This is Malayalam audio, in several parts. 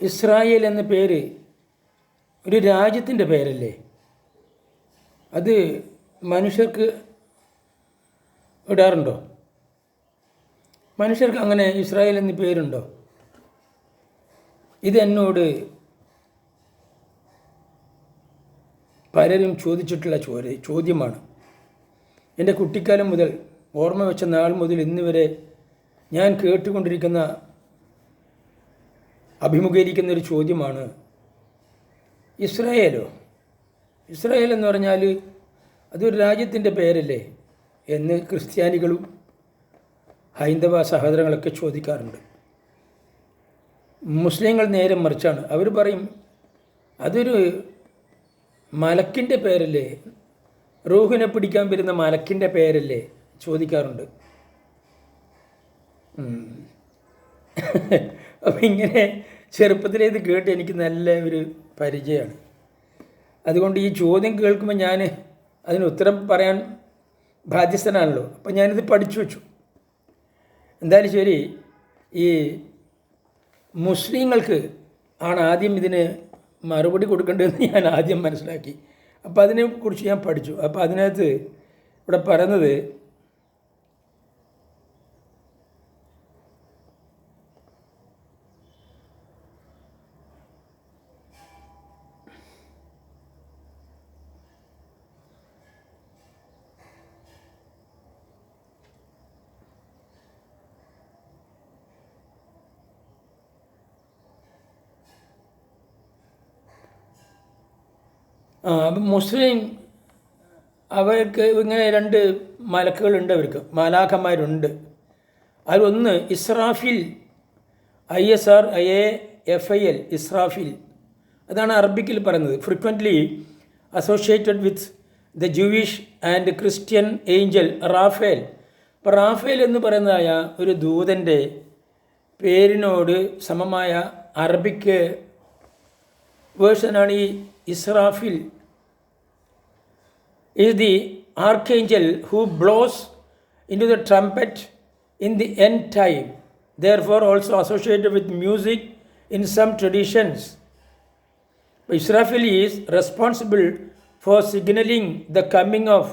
ഇസ്രായേൽ എന്ന പേര് ഒരു രാജ്യത്തിൻ്റെ പേരല്ലേ? അത് മനുഷ്യർക്ക് ഇടാറുണ്ടോ? മനുഷ്യർക്ക് അങ്ങനെ ഇസ്രായേൽ എന്ന പേരുണ്ടോ? ഇതെന്നോട് പലരും ചോദിച്ചിട്ടുള്ള ചോദ്യമാണ്. എൻ്റെ കുട്ടിക്കാലം മുതൽ, ഓർമ്മ വെച്ച നാൾ മുതൽ ഇന്ന് വരെ ഞാൻ കേട്ടുകൊണ്ടിരിക്കുന്ന, അഭിമുഖീകരിക്കുന്നൊരു ചോദ്യമാണ്, ഇസ്രായേലോ? ഇസ്രായേൽ എന്ന് പറഞ്ഞാൽ അതൊരു രാജ്യത്തിൻ്റെ പേരല്ലേ എന്ന് ക്രിസ്ത്യാനികളും ഹൈന്ദവ സഹോദരങ്ങളൊക്കെ ചോദിക്കാറുണ്ട്. മുസ്ലിങ്ങൾ നേരെ മറിച്ചാണ്. അവർ പറയും അതൊരു മലക്കിൻ്റെ പേരല്ലേ, റൂഹിനെ പിടിക്കാൻ വരുന്ന മലക്കിൻ്റെ പേരല്ലേ ചോദിക്കാറുണ്ട്. അപ്പം ഇങ്ങനെ ചെറുപ്പത്തിലേ ഇത് കേട്ട് എനിക്ക് നല്ല ഒരു പരിചയമാണ്. അതുകൊണ്ട് ഈ ചോദ്യം കേൾക്കുമ്പോൾ ഞാൻ അതിന് ഉത്തരം പറയാൻ ബാധ്യസ്ഥനാണല്ലോ. അപ്പം ഞാനിത് പഠിച്ചു വെച്ചു. എന്തായാലും ശരി, ഈ മുസ്ലിങ്ങൾക്ക് ആണ് ആദ്യം ഇതിന് മറുപടി കൊടുക്കേണ്ടതെന്ന് ഞാൻ ആദ്യം മനസ്സിലാക്കി. അപ്പോൾ അതിനെക്കുറിച്ച് ഞാൻ പഠിച്ചു. അപ്പോൾ അതിനകത്ത് ഇവിടെ പറയുന്നത്, അപ്പം മുസ്ലിം അവർക്ക് ഇങ്ങനെ രണ്ട് മലക്കുകളുണ്ട്, അവർക്ക് മാലാഖമാരുണ്ട്. അതിലൊന്ന് ഇസ്രാഫിൽ, ISRAFIL, ഇസ്രാഫിൽ. അതാണ് അറബിക്കിൽ പറയുന്നത്. Frequently associated with the Jewish and Christian angel Raphael. അപ്പോൾ റാഫേൽ എന്ന് പറയുന്നതായ ഒരു ദൂതൻ്റെ പേരിനോട് സമമായ അറബിക്ക് വേർഷനാണ് ഈ Israfil. is the archangel who blows into the trumpet in the end time, therefore also associated with music in some traditions. Israfil is responsible for signaling the coming of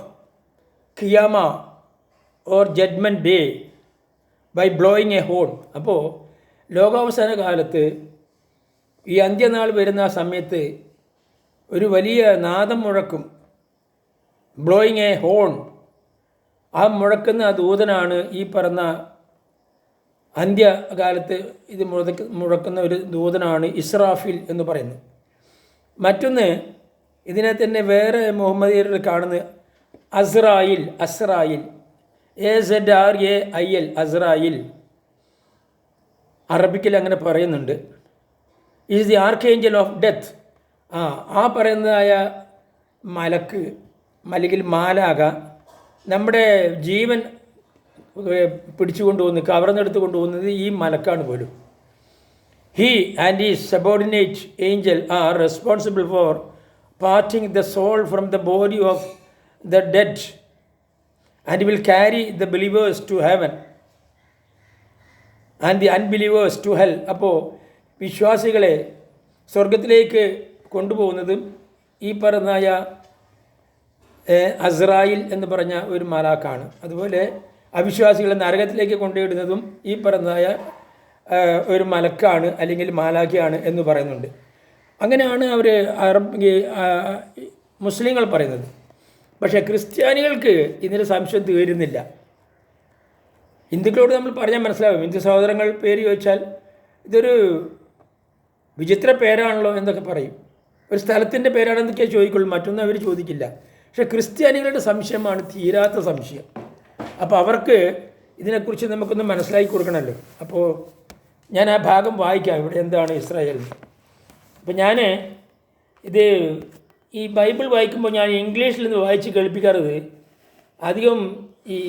Qiyamah or Judgment Day by blowing a horn. അപ്പോൾ ലോകാവസാന കാലത്ത് ഈ അന്ത്യനാൾ വരുന്ന സമയത്ത് ഒരു വലിയ നാദം മുഴക്കും, ബ്ലോയിങ് എ ഹോൺ. ആ മുഴക്കുന്ന ആ ദൂതനാണ് ഈ പറഞ്ഞ അന്ത്യകാലത്ത് ഇത് മുഴക്കുന്ന ഒരു ദൂതനാണ് ഇസ്രാഫിൽ എന്ന് പറയുന്നത്. മറ്റൊന്ന് ഇതിനെ തന്നെ വേറെ മുഹമ്മദിയരിൽ കാണുന്നത് അസ്രായിൽ. AZRAIL, അസ്രായിൽ. അറബിക്കിൽ അങ്ങനെ പറയുന്നുണ്ട്. Is the archangel of death. ആ പറയുന്നതായ മലക്ക് അല്ലെങ്കിൽ മാലാക നമ്മുടെ ജീവൻ പിടിച്ചു കൊണ്ടുപോകുന്നത്, കവർന്നെടുത്ത് കൊണ്ടുപോകുന്നത് ഈ മലക്കാണ് പോലും. He and his subordinate angel are responsible for parting the soul from the body of the dead and will carry the believers to heaven and the unbelievers to hell. അപ്പോൾ വിശ്വാസികളെ സ്വർഗത്തിലേക്ക് കൊണ്ടുപോകുന്നതും ഈ പറഞ്ഞായ അസ്രായിൽ എന്ന് പറഞ്ഞ ഒരു മലാക്കാണ്. അതുപോലെ അവിശ്വാസികളെ നരകത്തിലേക്ക് കൊണ്ടുവിടുന്നതും ഈ പറഞ്ഞായ ഒരു മലക്കാണ് അല്ലെങ്കിൽ മാലാഖയാണ് എന്ന് പറയുന്നുണ്ട്. അങ്ങനെയാണ് അവർ മുസ്ലിങ്ങൾ പറയുന്നത്. പക്ഷേ ക്രിസ്ത്യാനികൾക്ക് ഇതിന് സംശയം തീരുന്നില്ല. ഹിന്ദുക്കളോട് നമ്മൾ പറഞ്ഞാൽ മനസ്സിലാവും. ഹിന്ദു സഹോദരങ്ങൾ പേര് ചോദിച്ചാൽ ഇതൊരു വിചിത്ര പേരാണല്ലോ എന്നൊക്കെ പറയും. ഒരു സ്ഥലത്തിൻ്റെ പേരാണെന്നൊക്കെ ചോദിക്കുള്ളൂ, മറ്റൊന്നും അവർ ചോദിക്കില്ല. പക്ഷേ ക്രിസ്ത്യാനികളുടെ സംശയമാണ് തീരാത്ത സംശയം. അപ്പോൾ അവർക്ക് ഇതിനെക്കുറിച്ച് നമുക്കൊന്ന് മനസ്സിലാക്കി കൊടുക്കണമല്ലോ. അപ്പോൾ ഞാൻ ആ ഭാഗം വായിക്കാം. ഇവിടെ എന്താണ് ഇസ്രായേൽ. അപ്പോൾ ഞാൻ ഇത് ഈ ബൈബിൾ വായിക്കുമ്പോൾ ഞാൻ ഇംഗ്ലീഷിൽ നിന്ന് വായിച്ച് കേൾപ്പിക്കാറത് അധികം ഈ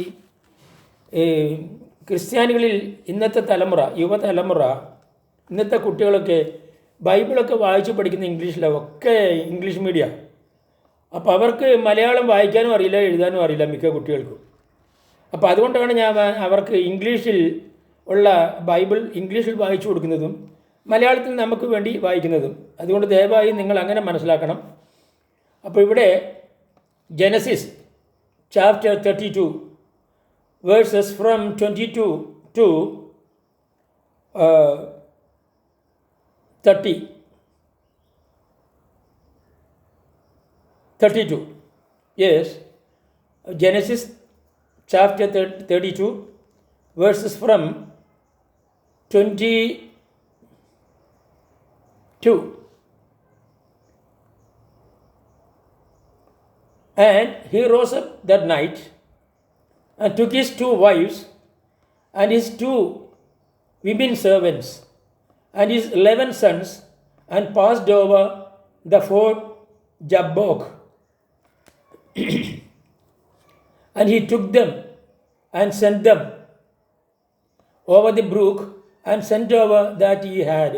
ക്രിസ്ത്യാനികളിൽ ഇന്നത്തെ തലമുറ, യുവതലമുറ, ഇന്നത്തെ കുട്ടികളൊക്കെ ബൈബിളൊക്കെ വായിച്ച് പഠിക്കുന്ന ഇംഗ്ലീഷിലാണ്, ഒക്കെ ഇംഗ്ലീഷ് മീഡിയം. അപ്പോൾ അവർക്ക് മലയാളം വായിക്കാനും അറിയില്ല, എഴുതാനും അറിയില്ല മിക്ക കുട്ടികൾക്കും. അപ്പോൾ അതുകൊണ്ടാണ് ഞാൻ അവർക്ക് ഇംഗ്ലീഷിൽ ഉള്ള ബൈബിൾ ഇംഗ്ലീഷിൽ വായിച്ചു കൊടുക്കുന്നതും മലയാളത്തിൽ നമുക്ക് വേണ്ടി വായിക്കുന്നതും. അതുകൊണ്ട് ദയവായി നിങ്ങൾ അങ്ങനെ മനസ്സിലാക്കണം. അപ്പോൾ ഇവിടെ Genesis chapter 32 versus from 22 to 32. Yes, Genesis chapter 32 verses from 22. And he rose up that night and took his 2 wives and his 2 women servants and his 11 sons and passed over the ford Jabbok. And he took them and sent them over the brook and sent over that he had.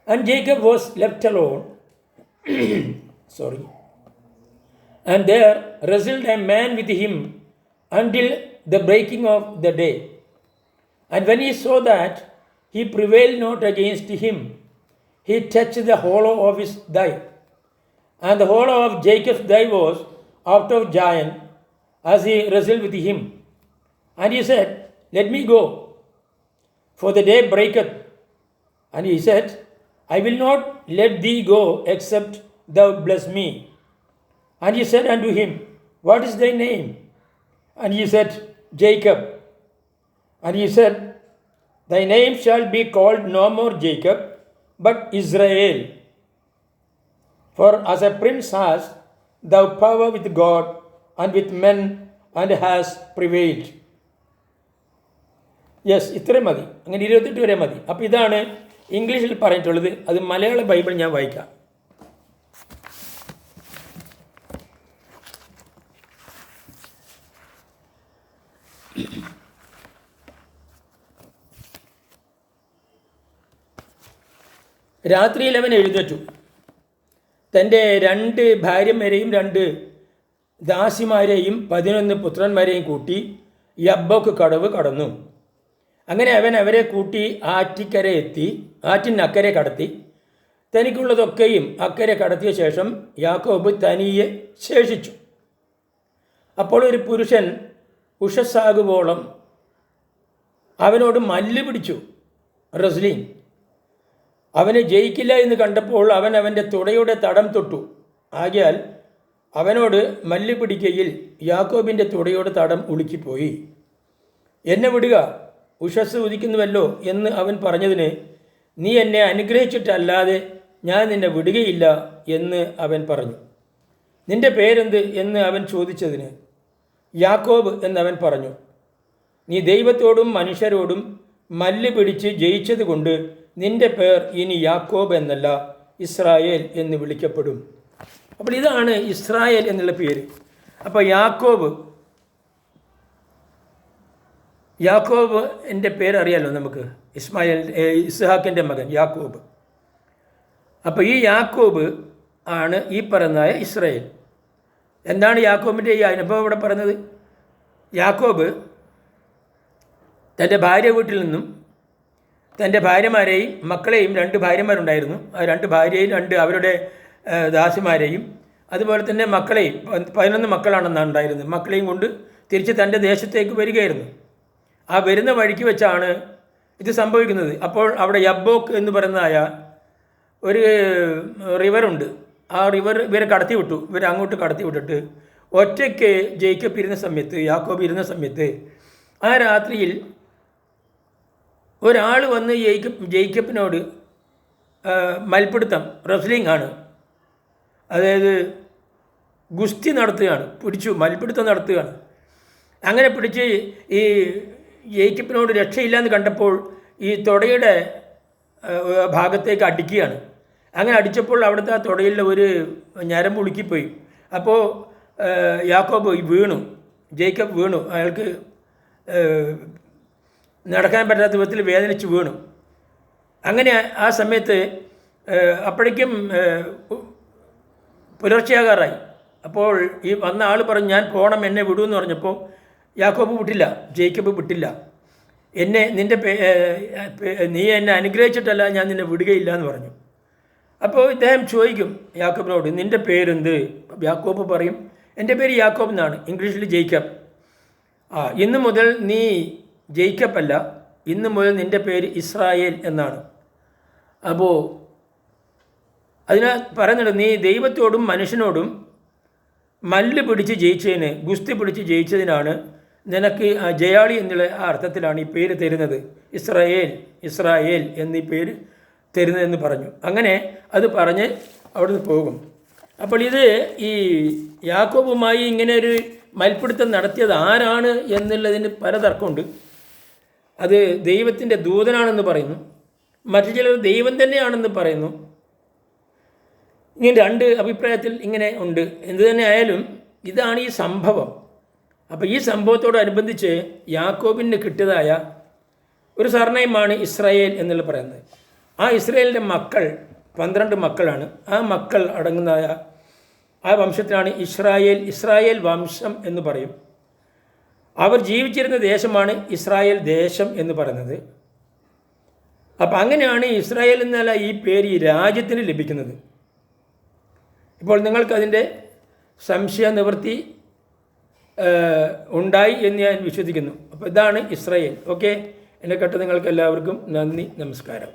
And Jacob was left alone. Sorry. And there wrestled a man with him until the breaking of the day. And when he saw that he prevailed not against him, he touched the hollow of his thigh. And the hollow of Jacob's thigh was out of Giant, as he wrestled with him. And he said, Let me go, for the day breaketh. And he said, I will not let thee go, except thou bless me. And he said unto him, What is thy name? And he said, Jacob. And he said, Thy name shall be called no more Jacob, but Israel. For as a prince hast thou power with God and with men, and has prevailed. Yes, ഇത്രയും മതി. അങ്ങനെ 28 വരെ മതി. അപ്പോൾ ഇതാണ് ഇംഗ്ലീഷിൽ പറഞ്ഞിട്ടുള്ളത്. അത് മലയാള ബൈബിൾ ഞാൻ വായിക്കാം. രാത്രിയിൽ അവൻ എഴുന്നേറ്റു, തൻ്റെ 2 ഭാര്യമാരെയും 2 ദാസിമാരെയും 11 പുത്രന്മാരെയും കൂട്ടി യബ്ബോക്ക് കടവ് കടന്നു. അങ്ങനെ അവൻ അവരെ കൂട്ടി ആറ്റിക്കര എത്തി, ആറ്റിനക്കരെ കടത്തി. തനിക്കുള്ളതൊക്കെയും അക്കരെ കടത്തിയ ശേഷം യാക്കോബ് തനിയെ ശേഷിച്ചു. അപ്പോൾ ഒരു പുരുഷൻ ഉഷസ്സാകുവോളം അവനോട് മല്ല് പിടിച്ചു, റസ്ലിംഗ്. അവനെ ജയിക്കില്ല എന്ന് കണ്ടപ്പോൾ അവൻ അവൻ്റെ തുടയുടെ തടം തൊട്ടു. ആകയാൽ അവനോട് മല്ല് പിടിക്കയിൽ യാക്കോബിൻ്റെ തുടയുടെ തടം ഉളുക്കിപ്പോയി. എന്നെ വിടുക, ഉഷസ് ഉദിക്കുന്നുവല്ലോ എന്ന് അവൻ പറഞ്ഞതിന്, നീ എന്നെ അനുഗ്രഹിച്ചിട്ടല്ലാതെ ഞാൻ നിന്നെ വിടുകയില്ല എന്ന് അവൻ പറഞ്ഞു. നിന്റെ പേരെന്ത് എന്ന് അവൻ ചോദിച്ചതിന്, യാക്കോബ് എന്നവൻ പറഞ്ഞു. നീ ദൈവത്തോടും മനുഷ്യരോടും മല്ല് പിടിച്ച് ജയിച്ചതുകൊണ്ട് നിന്റെ പേർ ഇനി യാക്കോബ് എന്നല്ല, ഇസ്രായേൽ എന്ന് വിളിക്കപ്പെടും. അപ്പോൾ ഇതാണ് ഇസ്രായേൽ എന്നുള്ള പേര്. അപ്പോൾ യാക്കോബ് എൻ്റെ പേരറിയാലോ നമുക്ക്, ഇസ്ഹാക്കിൻ്റെ മകൻ യാക്കോബ്. അപ്പോൾ ഈ യാക്കോബ് ആണ് ഈ പറയുന്നതായ ഇസ്രായേൽ. എന്താണ് യാക്കോബിൻ്റെ ഈ അനുഭവം ഇവിടെ പറയുന്നത്? യാക്കോബ് തൻ്റെ ഭാര്യ വീട്ടിൽ നിന്നും തൻ്റെ ഭാര്യമാരെയും മക്കളെയും 2 ഭാര്യമാരുണ്ടായിരുന്നു. ആ 2 ഭാര്യയും 2 അവരുടെ ദാസിമാരെയും അതുപോലെ തന്നെ മക്കളെയും 11 മക്കളാണെന്നാണ് ഉണ്ടായിരുന്നത്. മക്കളെയും കൊണ്ട് തിരിച്ച് തൻ്റെ ദേശത്തേക്ക് വരികയായിരുന്നു. ആ വരുന്ന വഴിക്ക് വെച്ചാണ് ഇത് സംഭവിക്കുന്നത്. അപ്പോൾ അവിടെ യബ്ബോക്ക് എന്ന് പറയുന്നതായ ഒരു റിവറുണ്ട്. ആ റിവർ ഇവരെ കടത്തി വിട്ടു. അങ്ങോട്ട് കടത്തി വിട്ടിട്ട് ഒറ്റയ്ക്ക് യാക്കോബ് ഇരുന്ന സമയത്ത് ആ രാത്രിയിൽ ഒരാൾ വന്ന് ജേക്കബിനോട് മൽപ്പിടുത്തം, റെസ്ലിംഗ് ആണ്, അതായത് ഗുസ്തി നടത്തുകയാണ്, മൽപ്പിടുത്തം നടത്തുകയാണ്. അങ്ങനെ പിടിച്ച് ഈ ജേക്കബിനോട് രക്ഷയില്ലാന്ന് കണ്ടപ്പോൾ ഈ തുടയുടെ ഭാഗത്തേക്ക് അടിക്കുകയാണ്. അങ്ങനെ അടിച്ചപ്പോൾ അവിടുത്തെ ആ തുടയിൽ ഒരു ഞരമ്പ് ഉളുക്കിപ്പോയി. അപ്പോൾ യാക്കോബ് ജേക്കബ് വീണു. അയാൾക്ക് നടക്കാൻ പറ്റാത്ത വിധത്തിൽ വേദനിച്ച് വീണു. അങ്ങനെ ആ സമയത്ത് അപ്പോഴേക്കും പുലർച്ചയാകാറായി. അപ്പോൾ ഈ വന്ന ആൾ പറഞ്ഞു, ഞാൻ പോകണം, എന്നെ വിടുമെന്ന് പറഞ്ഞപ്പോൾ ജേക്കബ് വിട്ടില്ല. എന്നെ നീ എന്നെ അനുഗ്രഹിച്ചിട്ടല്ല ഞാൻ നിന്നെ വിടുകയില്ല എന്ന് പറഞ്ഞു. അപ്പോൾ ഇദ്ദേഹം ചോദിക്കും യാക്കോബിനോട്, നിൻ്റെ പേരെന്ത്? യാക്കോബ് പറയും, എൻ്റെ പേര് യാക്കോബ് എന്നാണ്, ഇംഗ്ലീഷിൽ ജേക്കബ്. ഇന്ന് മുതൽ നീ ജേക്കബ് അല്ല, ഇന്ന് മുതൽ നിൻ്റെ പേര് ഇസ്രായേൽ എന്നാണ്. അപ്പോൾ അതിന് പറയുന്നുണ്ട്, നീ ദൈവത്തോടും മനുഷ്യനോടും മല്ല് പിടിച്ച് ജയിച്ചതിന്, ഗുസ്തി പിടിച്ച് ജയിച്ചതിനാണ് നിനക്ക് ജയാളി എന്നുള്ള ആ അർത്ഥത്തിലാണ് ഈ പേര് തരുന്നത്. ഇസ്രായേൽ ഇസ്രായേൽ എന്നീ പേര് തരുന്നതെന്ന് പറഞ്ഞു. അങ്ങനെ അത് പറഞ്ഞ് അവിടുന്ന് പോകും. അപ്പോൾ ഇത് ഈ യാക്കോബുമായി ഇങ്ങനെ ഒരു മൽപ്പിടുത്തം നടത്തിയത് ആരാണ് എന്നുള്ളതിന് പല തർക്കമുണ്ട്. അത് ദൈവത്തിൻ്റെ ദൂതനാണെന്ന് പറയുന്നു, മറ്റു ചിലർ ദൈവം തന്നെയാണെന്ന് പറയുന്നു. ഇങ്ങനെ രണ്ട് അഭിപ്രായത്തിൽ ഇങ്ങനെ ഉണ്ട്. എന്തു തന്നെ ആയാലും ഇതാണ് ഈ സംഭവം. അപ്പോൾ ഈ സംഭവത്തോടനുബന്ധിച്ച് യാക്കോബിന് കിട്ടിയതായ ഒരു സർനെയിമാണ് ഇസ്രായേൽ എന്നുള്ള പറയുന്നത്. ആ ഇസ്രായേലിൻ്റെ മക്കൾ 12 മക്കളാണ്. ആ മക്കൾ അടങ്ങുന്നതായ ആ വംശത്തിനാണ് ഇസ്രായേൽ വംശം എന്ന് പറയും. അവർ ജീവിച്ചിരുന്ന ദേശമാണ് ഇസ്രായേൽ ദേശം എന്ന് പറയുന്നത്. അപ്പം അങ്ങനെയാണ് ഇസ്രായേൽ എന്നല്ല ഈ പേര് ഈ രാജ്യത്തിന് ലഭിക്കുന്നത്. ഇപ്പോൾ നിങ്ങൾക്കതിൻ്റെ സംശയ നിവൃത്തി ഉണ്ടായി എന്ന് ഞാൻ വിശ്വസിക്കുന്നു. അപ്പോൾ ഇതാണ് ഇസ്രായേൽ. ഓക്കെ, എന്നെ കേട്ട നിങ്ങൾക്ക് എല്ലാവർക്കും നന്ദി, നമസ്കാരം.